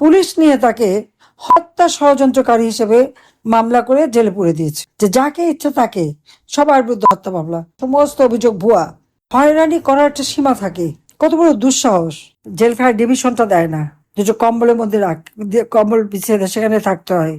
Police নিয়ে তাকে হত্যা ষড়যন্ত্রকারী হিসেবে মামলা করে জেলে পুরে দিয়েছে। যে যাকে ইচ্ছা তাকে, সবার বিরুদ্ধে হত্যা মামলা, সমস্ত অভিযোগ ভুয়া। হয়রানি করার একটা সীমা থাকে। কত বড় দুঃসাহস! জেলখানায় ডিভিশনটা দেয় না, দুটো কম্বলের মধ্যে কম্বল বিছিয়ে দেয়, সেখানে থাকতে হয়।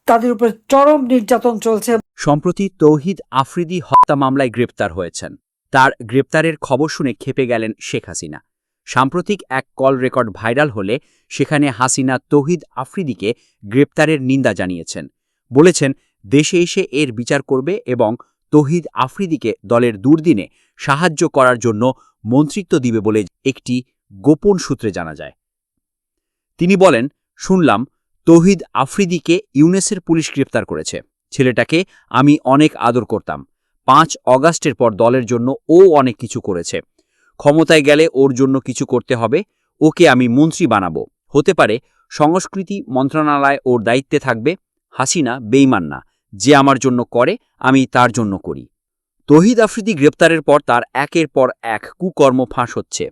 তাদের উপর চরম নির্যাতন চলছে। সম্প্রতি তৌহিদ আফ্রিদি হত্যা মামলায় গ্রেপ্তার হয়েছেন। তার গ্রেপ্তারের খবর শুনে ক্ষেপে গেলেন শেখ হাসিনা। সাম্প্রতিক এক কল রেকর্ড ভাইরাল হলে সেখানে হাসিনা তৌহিদ আফ্রিদিকে গ্রেপ্তারের নিন্দা জানিয়েছেন। বলেছেন দেশে এসে এর বিচার করবে এবং তৌহিদ আফ্রিদিকে দলের দুর্দিনে সাহায্য করার জন্য মন্ত্রিত্ব দিবে বলে একটি গোপন সূত্রে জানা যায়। তিনি বলেন, শুনলাম তৌহিদ আফ্রিদিকে ইউনেসের পুলিশ গ্রেপ্তার করেছে। ছেলেটাকে আমি অনেক আদর করতাম। 5 অগাস্টের পর দলের জন্য ও অনেক কিছু করেছে। ক্ষমতায় গেলে ওর জন্য কিছু করতে হবে। ওকে আমি মন্ত্রী বানাবো। হতে পারে সংস্কৃতি মন্ত্রণালয় ওর দায়িত্বে থাকবে। হাসিনা বেঈমান না, যে আমার জন্য করে আমি তার জন্য করি। তৌহিদ আফ্রিদি গ্রেপ্তারের পর তার একের পর এক কুকর্ম ফাঁস হচ্ছে।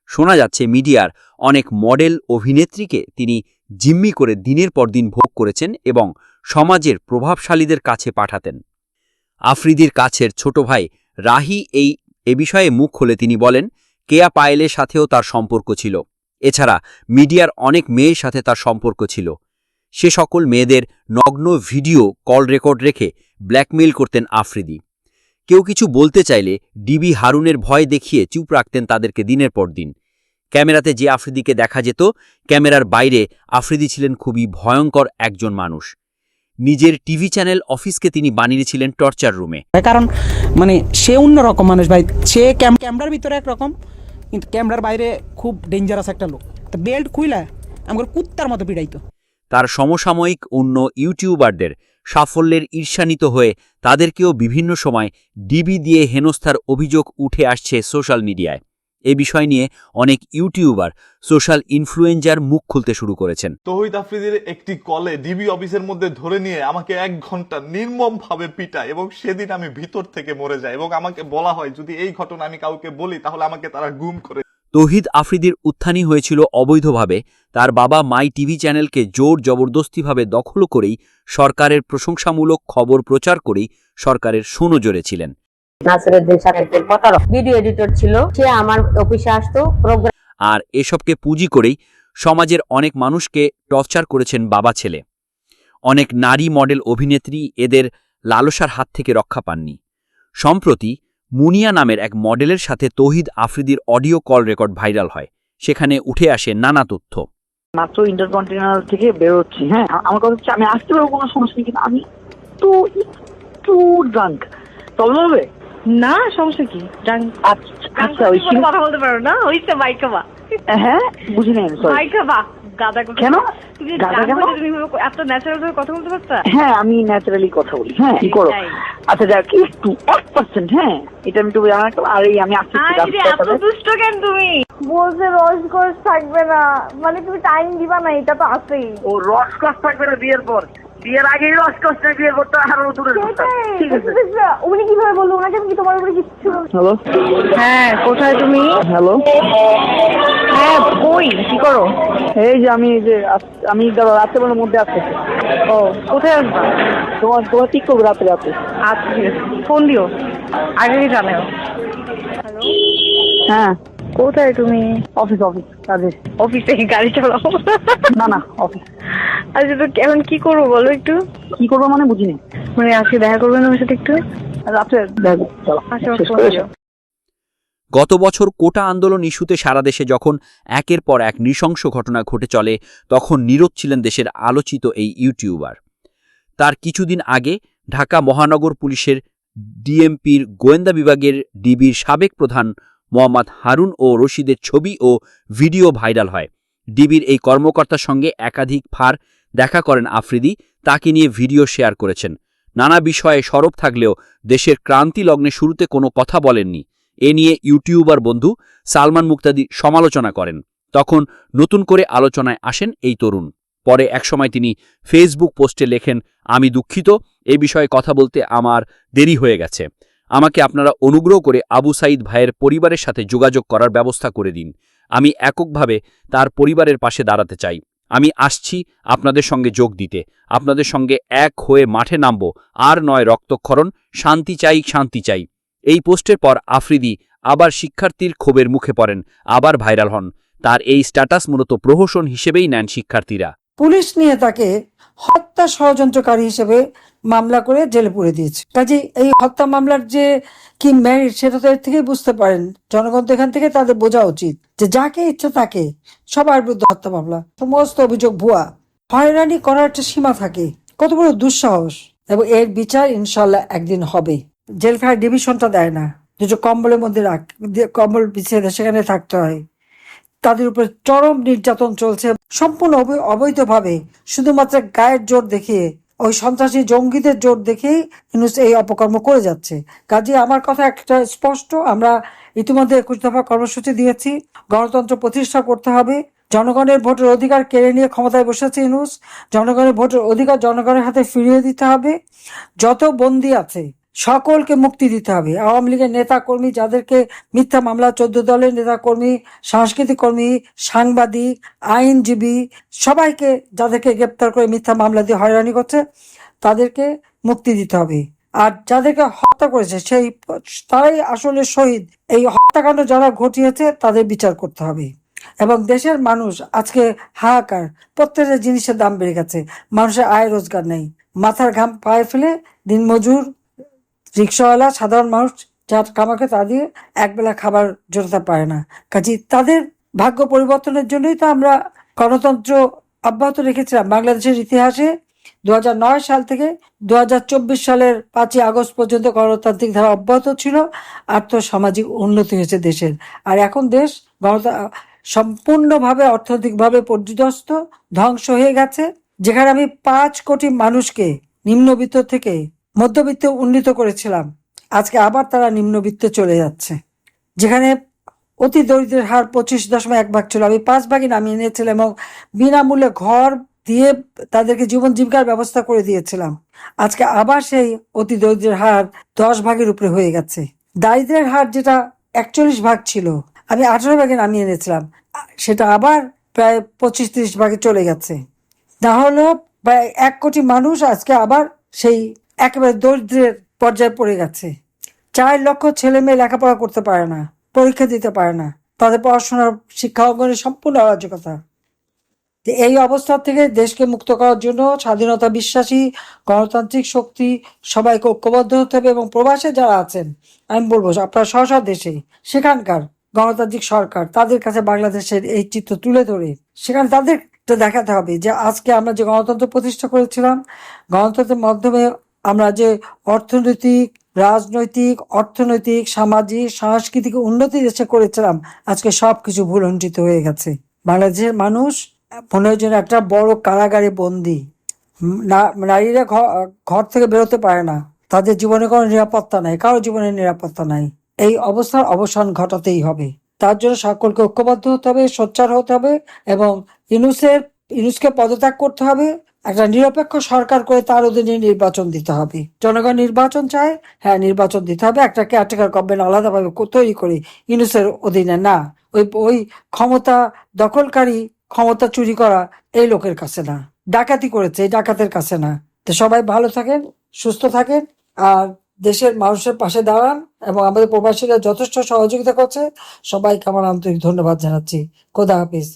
শোনা যাচ্ছে মিডিয়ার অনেক মডেল অভিনেত্রীকে তিনি জিম্মি করে দিনের পর দিন ভোগ করেছেন এবং সমাজের প্রভাবশালীদের কাছে পাঠাতেন। আফ্রিদির কাছের ছোট ভাই রাহি এ বিষয়ে মুখ খুলে তিনি বলেন, কেয়া পায়েলের সাথেও তার সম্পর্ক ছিল। এছাড়া মিডিয়ার অনেক মেয়ের সাথে তার সম্পর্ক ছিল। সে সকল মেয়েদের নগ্ন ভিডিও কল রেকর্ড রেখে ব্ল্যাকমেইল করতেন আফ্রিদি। কেউ কিছু বলতে চাইলে ডিবি হারুনের ভয় দেখিয়ে চুপ রাখতেন তাদেরকে দিনের পর দিন। ক্যামেরাতে যে আফ্রিদিকে দেখা যেত, ক্যামেরার বাইরে আফ্রিদি ছিলেন খুবই ভয়ঙ্কর একজন মানুষ। নিজের টিভি চ্যানেল অফিসকে তিনি বানিয়েছিলেন টর্চার রুমে। কারণ সে অন্যরকম মানুষ ভাই। সে ক্যামেরার ভিতরে একরকম, কিন্তু ক্যামেরার বাইরে খুব ডেঞ্জারাস একটা লোক। তো বেল্ট খুইলা আমার কুত্তার মতো পিড়াইতো। তার সমসাময়িক অন্য ইউটিউবারদের সাফল্যের ঈর্ষান্বিত হয়ে তাদেরকেও বিভিন্ন সময় ডিবি দিয়ে হেনস্থার অভিযোগ উঠে আসছে সোশ্যাল মিডিয়ায়। এ বিষয় নিয়ে অনেক ইউটিউবার, সোশ্যাল ইনফ্লুয়েঞ্জার মুখ খুলতে শুরু করেছেন। তৌহিদ আফ্রিদির একটি কলে ডিবি অফিসের মধ্যে ধরে নিয়ে আমাকে 1 ঘন্টা নির্মম ভাবে পিটায় এবং সেদিন আমি ভিতর থেকে মরে যাই এবং আমাকে বলা হয় যদি এই ঘটনা আমি কাউকে বলি তাহলে আমাকে তারা গুম করে। তৌহিদ আফ্রিদির উত্থানই হয়েছিল অবৈধভাবে। তার বাবা মাই টিভি চ্যানেলকে জোর জবরদস্তিভাবে দখল করেই সরকারের প্রশংসামূলক খবর প্রচার করেই সরকারের সুনজরে ছিলেন। নাসিরউদ্দিন সাহেবের প্রতারক ভিডিও এডিটর ছিল, সে আমার অফিসে আসতো প্রোগ্রাম। আর এসবকে পুঁজি করেই সমাজের অনেক মানুষকে টর্চার করেছেন বাবা ছেলে। অনেক নারী মডেল অভিনেত্রী এদের লালসার হাত থেকে রক্ষা পাননি। সম্প্রতি মুনিয়া নামের এক মডেলের সাথে তৌহিদ আফ্রিদির অডিও কল রেকর্ড ভাইরাল হয়। সেখানে উঠে আসে নানা তথ্য। মাত্র ইন্টারকন্টিনেন্টাল থেকে বেরোচ্ছি, হ্যাঁ আমার কথা হচ্ছে আমি আসতে পারবো, কোনো সমস্যা নেই, কিন্তু আমি তো একটু ড্রাঙ্ক। প্রবলেম হবে না? সমস্যা কি? আচ্ছা ওই কথা বলতে পারো না? ওইটা মাইকাবা। হ্যাঁ বুঝি নাই, মাইকাবা গাদা কথা। কেন তুমি গাদা কেন? তুমি এত ন্যাচারাল ভাবে কথা বলতে পারতা? হ্যাঁ আমি ন্যাচারালি কথা বলি। হ্যাঁ কি করো? আচ্ছা যাক একটু 1%, হ্যাঁ এটা আমি একটু জানা। আর এই আমি আসছি এত দুষ্ট কেন তুমি? বলছে রসকস থাকবে না, মানে তুমি টাইম দিবা না, এটা তো আছেই। ও রসকস থাকবে না বিয়ের পর? বিয়ের আগেই রসকস না, বিয়ের পর তো আরো দূরের কথা। ঠিক আছে উনি কিভাবে বললো? ওনাকে কি তোমার উপরে কিচ্ছু? হ্যালো হ্যাঁ কোথায় তুমি? হ্যালো হ্যাঁ কই কি করো? এই যে আমি আমি রাত্রেবেলার মধ্যে আসতেছি। ও কোথায় আসবা? তোমার ঠিক করবো রাতে। আচ্ছা ঠিক আছে, ফোন দিও, আগে জানাও। হ্যালো হ্যাঁ কোথায় তুমি? অফিস কাজে। অফিসে গাড়ি চালাও? না অফিস। আচ্ছা তো এখন কি করবো বলো একটু? কি করবো মানে বুঝিনি। মানে আজকে দেখা করবেন আমার সাথে একটু? রাত্রে দেখো চলো। আচ্ছা গত বছর কোটা আন্দোলন ইস্যুতে সারা দেশে যখন একের পর এক নৃশংস ঘটনা ঘটে চলে, তখন নীরব ছিলেন দেশের আলোচিত এই ইউটিউবার। তার কিছুদিন আগে ঢাকা মহানগর পুলিশের ডিএমপির গোয়েন্দা বিভাগের ডিবির সাবেক প্রধান মোহাম্মদ হারুন ও রশিদের ছবি ও ভিডিও ভাইরাল হয়। ডিবির এই কর্মকর্তার সঙ্গে একাধিক ফার দেখা করেন আফ্রিদি, তাকে নিয়ে ভিডিও শেয়ার করেছেন। নানা বিষয়ে সরব থাকলেও দেশের ক্রান্তি লগ্নে শুরুতে কোনো কথা বলেননি। এ নিয়ে ইউটিউবার বন্ধু সালমান মুক্তাদি সমালোচনা করেন। তখন নতুন করে আলোচনায় আসেন এই তরুণ। পরে একসময় তিনি ফেসবুক পোস্টে লেখেন, আমি দুঃখিত, এই বিষয়ে কথা বলতে আমার দেরি হয়ে গেছে। আমাকে আপনারা অনুগ্রহ করে আবু সাইদ ভাইয়ের পরিবারের সাথে যোগাযোগ করার ব্যবস্থা করে দিন। আমি এককভাবে তার পরিবারের পাশে দাঁড়াতে চাই। আমি আসছি আপনাদের সঙ্গে যোগ দিতে, আপনাদের সঙ্গে এক হয়ে মাঠে নামব, আর নয় রক্তক্ষরণ, শান্তি চাই, শান্তি চাই। এই পোস্টের পর আফ্রিদি আবার শিক্ষার্থীর ক্ষোভের মুখে পড়েন, আবার ভাইরাল হন। তার এই স্ট্যাটাস মূলত প্রহসন হিসেবেই নেন শিক্ষার্থীরা। পুলিশ নিয়ে তাকে হত্যা ষড়যন্ত্রকারী হিসেবে মামলা করে জেলে পুরে দিয়েছে। কাজে এই হত্যা মামলার যে কি মেরিট সেটা তো এর থেকেই বুঝতে পারেন। জনগণ তো এখান থেকে তাদের বোঝা উচিত যে যাকে ইচ্ছা তাকে, সবার বিরুদ্ধে হত্যা মামলা, সমস্ত অভিযোগ ভুয়া। হয়রানি করার একটা সীমা থাকে, কত বড় দুঃসাহস। এবং এর বিচার ইনশাল্লাহ একদিন হবে। জেলখানার ডিভিশনটা দেয় না, দুটো কম্বলের মধ্যে কম্বল বিছিয়ে দেয়, সেখানে থাকতে হয়। তাদের উপর চরম নির্যাতন চলছে সম্পূর্ণ অবৈধভাবে, শুধুমাত্র গায়ের জোর দেখিয়ে, ওই সন্ত্রাসী জঙ্গিদের জোর দেখেই ইউনূস এই অপকর্ম করে যাচ্ছে। কাজে আমার কথা একটা স্পষ্ট, আমরা ইতিমধ্যে 21 দফা কর্মসূচি দিয়েছি। গণতন্ত্র প্রতিষ্ঠা করতে হবে। জনগণের ভোটের অধিকার কেড়ে নিয়ে ক্ষমতায় বসেছে ইউনূস। জনগণের ভোটের অধিকার জনগণের হাতে ফিরিয়ে দিতে হবে। যত বন্দী আছে সকলকে মুক্তি দিতে হবে। আওয়ামী লীগের নেতা কর্মী যাদেরকে মিথ্যা মামলা, 14 দলের নেতা কর্মী, সাংস্কৃতিক কর্মী, সাংবাদিক, আইনজীবী, সবাইকে যাদেরকে গ্রেপ্তার করে মিথ্যা মামলা দিয়ে হয়রানি করছে তাদেরকে মুক্তি দিতে হবে। আর যাদেরকে হত্যা করেছে তারাই আসলে শহীদ। এই হত্যাকাণ্ড যারা ঘটিয়েছে তাদের বিচার করতে হবে। এবং দেশের মানুষ আজকে হাহাকার, প্রত্যেকটা জিনিসের দাম বেড়ে গেছে, মানুষের আয় রোজগার নেই, মাথার ঘাম পায়ে ফেলে দিনমজুর, রিক্সাওয়ালা, সাধারণ মানুষ যার কামাকে তা দিয়ে একবেলা খাবার জোটাতে পারে না। কাজে তাদের ভাগ্য পরিবর্তনের জন্যই তো আমরা গণতন্ত্র অব্যাহত রেখেছিলাম। বাংলাদেশের ইতিহাসে 2009 সাল থেকে 2024 সালের 5ই আগস্ট পর্যন্ত গণতান্ত্রিক ধারা অব্যাহত ছিল। আর্থসামাজিক উন্নতি হয়েছে দেশের। আর এখন দেশ সম্পূর্ণভাবে অর্থনৈতিকভাবে পর্যদস্ত, ধ্বংস হয়ে গেছে। যেখানে আমি 5 কোটি মানুষকে নিম্নবিত্ত থেকে মধ্যবিত্ত উন্নীত করেছিলাম, আজকে আবার তারা নিম্নবিত্তে চলে যাচ্ছে। যেখানে অতি দরিদ্রের হার 25.1 ভাগ ছিল, আমি 5 ভাগই নামিয়ে নিয়েছিলাম এবং বিনামূল্যে ঘর দিয়ে তাদেরকে জীবন জীবিকার ব্যবস্থা করে দিয়েছিলাম। আজকে আবার সেই অতি দরিদ্রের হার 10 ভাগের উপরে হয়ে গেছে। দারিদ্রের হার যেটা 41 ভাগ ছিল, আমি 18 ভাগে নামিয়ে এনেছিলাম, সেটা আবার প্রায় 25-30 ভাগে চলে গেছে। না হলেও প্রায় 1 কোটি মানুষ আজকে আবার সেই একেবারে দরিদ্রের পর্যায়ে পড়ে গেছে। 4 লক্ষ ছেলে মেয়ে লেখাপড়া করতে পারে না, পরীক্ষা দিতে পারে না, তাদের পড়াশোনার শিক্ষা অঙ্গনের সম্পূর্ণ অরাজকতা। এই অবস্থা থেকে দেশকে মুক্ত করার জন্য স্বাধীনতা বিশ্বাসী গণতান্ত্রিক শক্তি সবাইকে ঐক্যবদ্ধ হতে হবে। এবং প্রবাসে যারা আছেন, আমি বলবো আপনারা স্ব দেশে সেখানকার গণতান্ত্রিক সরকার তাদের কাছে বাংলাদেশের এই চিত্র তুলে ধরে সেখানে তাদের দেখাতে হবে যে আজকে আমরা যে গণতন্ত্র প্রতিষ্ঠা করেছিলাম, গণতন্ত্রের মাধ্যমে আমরা যে অর্থনৈতিক, রাজনৈতিক, অর্থনৈতিক, সামাজিক, সাংস্কৃতিক উন্নতি দেশে করেছিলাম, আজকে সবকিছু ভুলুণ্ঠিত হয়ে গেছে। বাংলাদেশের মানুষ মনে হয় যেন একটা বড় কারাগারে বন্দী। নারীরা ঘর থেকে বেরোতে পারে না, তাদের জীবনে কোনো নিরাপত্তা নাই, কারো জীবনের নিরাপত্তা নাই। এই অবস্থার অবসান ঘটাতেই হবে। তার জন্য সকলকে ঐক্যবদ্ধ হতে হবে, সোচ্চার হতে হবে এবং ইউনূসকে পদত্যাগ করতে হবে। একটা নিরপেক্ষ সরকার করে তার অধীনে নির্বাচন দিতে হবে। জনগণ নির্বাচন চায়, হ্যাঁ নির্বাচন দিতে হবে, একটা কেয়ারটেকার গভর্নমেন্ট আলাদাভাবে তৈরি করে, ইউনূসের অধীনে না। ওই ক্ষমতা দখলকারী, ক্ষমতা চুরি করা এই লোকের কাছে না, ডাকাতি করেছে এই ডাকাতের কাছে না। তো সবাই ভালো থাকেন, সুস্থ থাকেন আর দেশের মানুষের পাশে দাঁড়ান। এবং আমাদের প্রবাসীরা যথেষ্ট সহযোগিতা করছে, সবাইকে আমার আন্তরিক ধন্যবাদ জানাচ্ছি। খোদা হাফিজ।